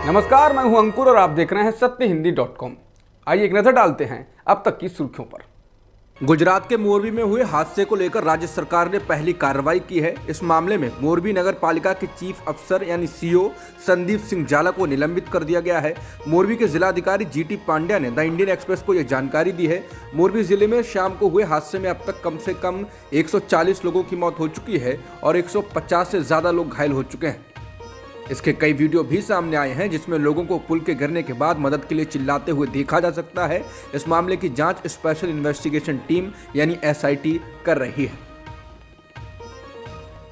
नमस्कार, मैं हूं अंकुर और आप देख रहे हैं सत्यहिंदी.com। आइए एक नजर डालते हैं अब तक की सुर्खियों पर। गुजरात के मोरबी में हुए हादसे को लेकर राज्य सरकार ने पहली कार्रवाई की है। इस मामले में मोरबी नगर पालिका के चीफ अफसर यानी सीओ संदीप सिंह जाला को निलंबित कर दिया गया है। मोरबी के जिलाधिकारी जीटी पांड्या ने द इंडियन एक्सप्रेस को यह जानकारी दी है। मोरबी जिले में शाम को हुए हादसे में अब तक कम से कम 140 लोगों की मौत हो चुकी है और 150 से ज्यादा लोग घायल हो चुके हैं। इसके कई वीडियो भी सामने आए हैं जिसमें लोगों को पुल के गिरने के बाद मदद के लिए चिल्लाते हुए देखा जा सकता है। इस मामले की जांच स्पेशल इन्वेस्टिगेशन टीम यानी एसआईटी कर रही है।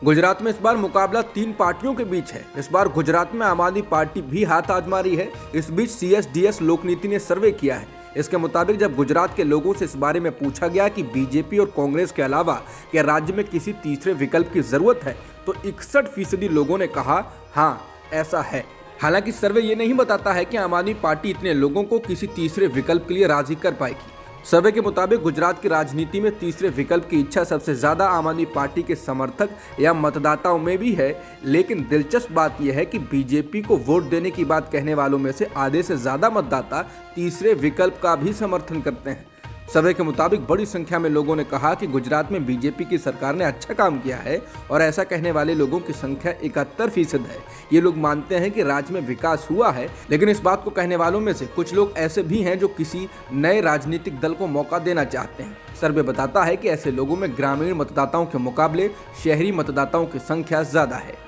गुजरात में इस बार मुकाबला 3 पार्टियों के बीच है। इस बार गुजरात में आम आदमी पार्टी भी हाथ आजमा रही है। इस बीच CSDS लोकनीति ने सर्वे किया है। इसके मुताबिक जब गुजरात के लोगों से इस बारे में पूछा गया कि बीजेपी और कांग्रेस के अलावा क्या राज्य में किसी तीसरे विकल्प की जरूरत है, तो 61% लोगों ने कहा हाँ ऐसा है। हालांकि सर्वे ये नहीं बताता है कि आम आदमी पार्टी इतने लोगों को किसी तीसरे विकल्प के लिए राजी कर पाएगी। सर्वे के मुताबिक गुजरात की राजनीति में तीसरे विकल्प की इच्छा सबसे ज्यादा आम आदमी पार्टी के समर्थक या मतदाताओं में भी है। लेकिन दिलचस्प बात यह है कि बीजेपी को वोट देने की बात कहने वालों में से आधे से ज्यादा मतदाता तीसरे विकल्प का भी समर्थन करते हैं। सर्वे के मुताबिक बड़ी संख्या में लोगों ने कहा कि गुजरात में बीजेपी की सरकार ने अच्छा काम किया है और ऐसा कहने वाले लोगों की संख्या 71% है। ये लोग मानते हैं कि राज्य में विकास हुआ है, लेकिन इस बात को कहने वालों में से कुछ लोग ऐसे भी हैं जो किसी नए राजनीतिक दल को मौका देना चाहते हैं। सर्वे बताता है कि ऐसे लोगों में ग्रामीण मतदाताओं के मुकाबले शहरी मतदाताओं की संख्या ज्यादा है।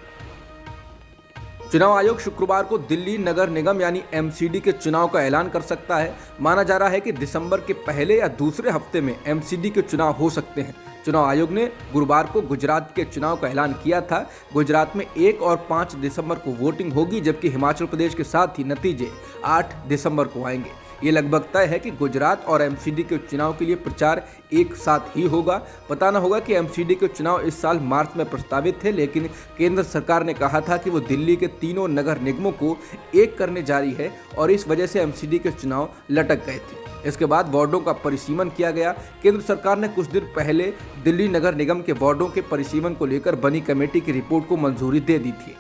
चुनाव आयोग शुक्रवार को दिल्ली नगर निगम यानी MCD के चुनाव का ऐलान कर सकता है। माना जा रहा है कि दिसंबर के पहले या दूसरे हफ्ते में MCD के चुनाव हो सकते हैं। चुनाव आयोग ने गुरुवार को गुजरात के चुनाव का ऐलान किया था। गुजरात में 1 और 5 दिसंबर को वोटिंग होगी, जबकि हिमाचल प्रदेश के साथ ही नतीजे 8 दिसंबर को आएंगे। ये लगभग तय है कि गुजरात और MCD के चुनाव के लिए प्रचार एक साथ ही होगा। बताना होगा कि MCD के चुनाव इस साल मार्च में प्रस्तावित थे, लेकिन केंद्र सरकार ने कहा था कि वो दिल्ली के तीनों नगर निगमों को एक करने जा रही है और इस वजह से MCD के चुनाव लटक गए थे। इसके बाद वार्डों का परिसीमन किया गया। केंद्र सरकार ने कुछ दिन पहले दिल्ली नगर निगम के वार्डों के परिसीमन को लेकर बनी कमेटी की रिपोर्ट को मंजूरी दे दी थी।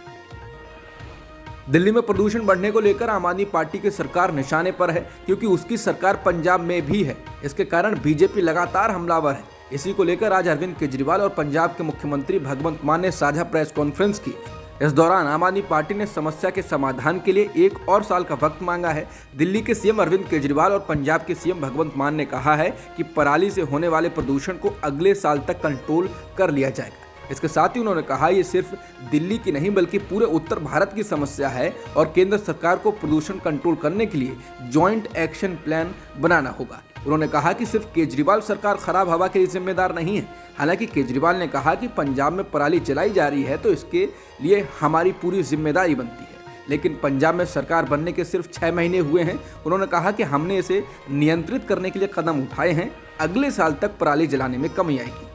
दिल्ली में प्रदूषण बढ़ने को लेकर आम आदमी पार्टी की सरकार निशाने पर है, क्योंकि उसकी सरकार पंजाब में भी है। इसके कारण बीजेपी लगातार हमलावर है। इसी को लेकर आज अरविंद केजरीवाल और पंजाब के मुख्यमंत्री भगवंत मान ने साझा प्रेस कॉन्फ्रेंस की। इस दौरान आम आदमी पार्टी ने समस्या के समाधान के लिए 1 और साल का वक्त मांगा है। दिल्ली के सीएम अरविंद केजरीवाल और पंजाब के सीएम भगवंत मान ने कहा है कि पराली से होने वाले प्रदूषण को अगले साल तक कंट्रोल कर लिया जाएगा। इसके साथ ही उन्होंने कहा ये सिर्फ दिल्ली की नहीं बल्कि पूरे उत्तर भारत की समस्या है और केंद्र सरकार को प्रदूषण कंट्रोल करने के लिए जॉइंट एक्शन प्लान बनाना होगा। उन्होंने कहा कि सिर्फ केजरीवाल सरकार खराब हवा के लिए जिम्मेदार नहीं है। हालांकि केजरीवाल ने कहा कि पंजाब में पराली जलाई जा रही है तो इसके लिए हमारी पूरी जिम्मेदारी बनती है, लेकिन पंजाब में सरकार बनने के सिर्फ 6 महीने हुए हैं। उन्होंने कहा कि हमने इसे नियंत्रित करने के लिए कदम उठाए हैं। अगले साल तक पराली जलाने में कमी आएगी।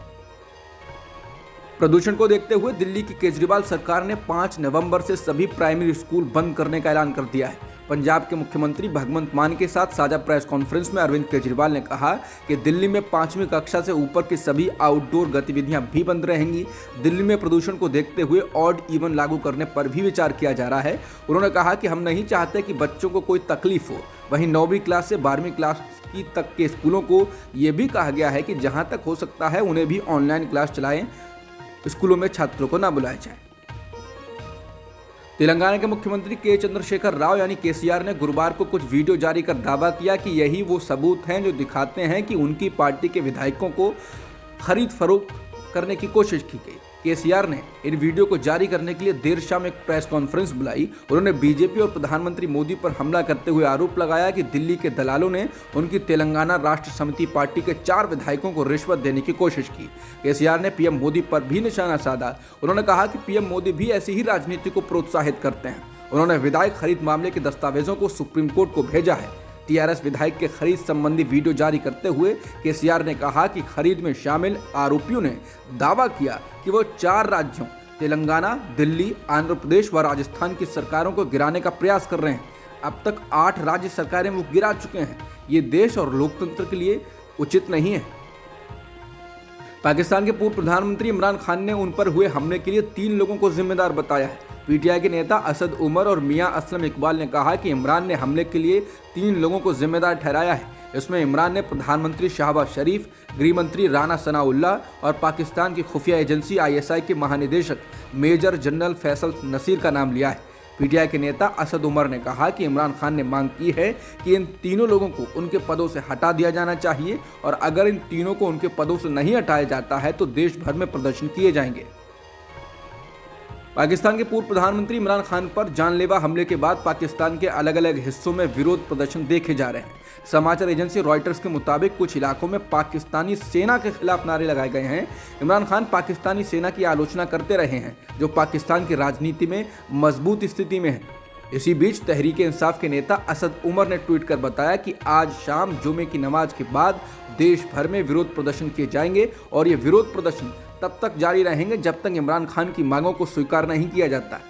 प्रदूषण को देखते हुए दिल्ली की केजरीवाल सरकार ने 5 नवंबर से सभी प्राइमरी स्कूल बंद करने का ऐलान कर दिया है। पंजाब के मुख्यमंत्री भगवंत मान के साथ साझा प्रेस कॉन्फ्रेंस में अरविंद केजरीवाल ने कहा कि दिल्ली में 5वीं कक्षा से ऊपर की सभी आउटडोर गतिविधियां भी बंद रहेंगी। दिल्ली में प्रदूषण को देखते हुए ऑड इवन लागू करने पर भी विचार किया जा रहा है। उन्होंने कहा कि हम नहीं चाहते कि बच्चों को कोई तकलीफ हो। वहीं 9वीं क्लास से 12वीं क्लास की तक के स्कूलों को ये भी कहा गया है कि जहां तक हो सकता है उन्हें भी ऑनलाइन क्लास चलाएं, स्कूलों में छात्रों को न बुलाया जाए। तेलंगाना के मुख्यमंत्री के चंद्रशेखर राव यानी केसीआर ने गुरुवार को कुछ वीडियो जारी कर दावा किया कि यही वो सबूत हैं जो दिखाते हैं कि उनकी पार्टी के विधायकों को खरीद फरोख्त करने की कोशिश की गई। केसीआर ने इन वीडियो को जारी करने के लिए देर शाम एक प्रेस कॉन्फ्रेंस बुलाई। उन्होंने बीजेपी और प्रधानमंत्री मोदी पर हमला करते हुए आरोप लगाया कि दिल्ली के दलालों ने उनकी तेलंगाना राष्ट्र समिति पार्टी के 4 विधायकों को रिश्वत देने की कोशिश की। केसीआर ने पीएम मोदी पर भी निशाना साधा। उन्होंने कहा कि पीएम मोदी भी ऐसी ही राजनीति को प्रोत्साहित करते हैं। उन्होंने विधायक खरीद मामले के दस्तावेजों को सुप्रीम कोर्ट को भेजा है। टीआरएस विधायक के खरीद संबंधी वीडियो जारी करते हुए केसीआर ने कहा कि खरीद में शामिल आरोपियों ने दावा किया कि वो 4 राज्यों तेलंगाना, दिल्ली, आंध्र प्रदेश व राजस्थान की सरकारों को गिराने का प्रयास कर रहे हैं। अब तक 8 राज्य सरकारें वो गिरा चुके हैं। ये देश और लोकतंत्र के लिए उचित नहीं है। पाकिस्तान के पूर्व प्रधानमंत्री इमरान खान ने उन पर हुए हमले के लिए 3 लोगों को जिम्मेदार बताया है। पीटीआई के नेता असद उमर और मियां असलम इकबाल ने कहा कि इमरान ने हमले के लिए 3 लोगों को जिम्मेदार ठहराया है। इसमें इमरान ने प्रधानमंत्री शहबाज शरीफ, गृह मंत्री राना सनाउल्लाह और पाकिस्तान की खुफिया एजेंसी ISI के महानिदेशक मेजर जनरल फैसल नसीर का नाम लिया है। पीटीआई के नेता असद उमर ने कहा कि इमरान खान ने मांग की है कि इन तीनों लोगों को उनके पदों से हटा दिया जाना चाहिए और अगर इन तीनों को उनके पदों से नहीं हटाया जाता है तो देश भर में प्रदर्शन किए जाएंगे। पाकिस्तान के पूर्व प्रधानमंत्री इमरान खान पर जानलेवा हमले के बाद पाकिस्तान के अलग अलग हिस्सों में विरोध प्रदर्शन देखे जा रहे हैं। समाचार एजेंसी रॉयटर्स के मुताबिक कुछ इलाकों में पाकिस्तानी सेना के खिलाफ नारे लगाए गए हैं। इमरान खान पाकिस्तानी सेना की आलोचना करते रहे हैं जो पाकिस्तान की राजनीति में मजबूत स्थिति में है। इसी बीच तहरीक इंसाफ के नेता असद उमर ने ट्वीट कर बताया कि आज शाम जुमे की नमाज के बाद देश भर में विरोध प्रदर्शन किए जाएंगे और ये विरोध प्रदर्शन तब तक जारी रहेंगे जब तक इमरान खान की मांगों को स्वीकार नहीं किया जाता।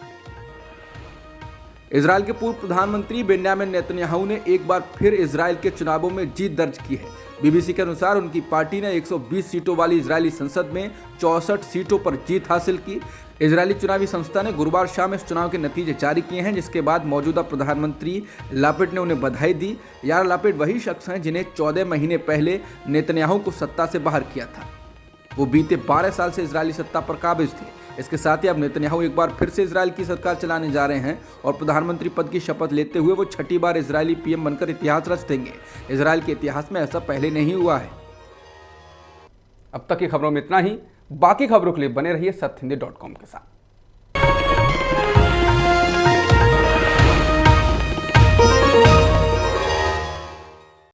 इजराइल के पूर्व प्रधानमंत्री बेंजामिन नेतन्याहू ने एक बार फिर इजराइल के चुनावों में जीत दर्ज की है। बीबीसी के अनुसार उनकी पार्टी ने 120 सीटों वाली इजरायली संसद में 64 सीटों पर जीत हासिल की। इजरायली चुनावी संस्था ने गुरुवार शाम इस चुनाव के नतीजे जारी किए हैं, जिसके बाद मौजूदा प्रधानमंत्री लापिड ने उन्हें बधाई दी। यार लापिड वही शख्स हैं जिन्हें 14 महीने पहले नेतन्याहू को सत्ता से बाहर किया था। वो बीते 12 साल से इजरायली सत्ता पर काबिज थे। इसके साथ ही अब नेतन्याहू एक बार फिर से इजराइल की सरकार चलाने जा रहे हैं और प्रधानमंत्री पद की शपथ लेते हुए वो 6ठी बार इजरायली PM बनकर इतिहास रच देंगे। इजराइल के इतिहास में ऐसा पहले नहीं हुआ है। अब तक की खबरों में इतना ही। बाकी खबरों के लिए बने रहिए सत्यहिंदी.com के साथ।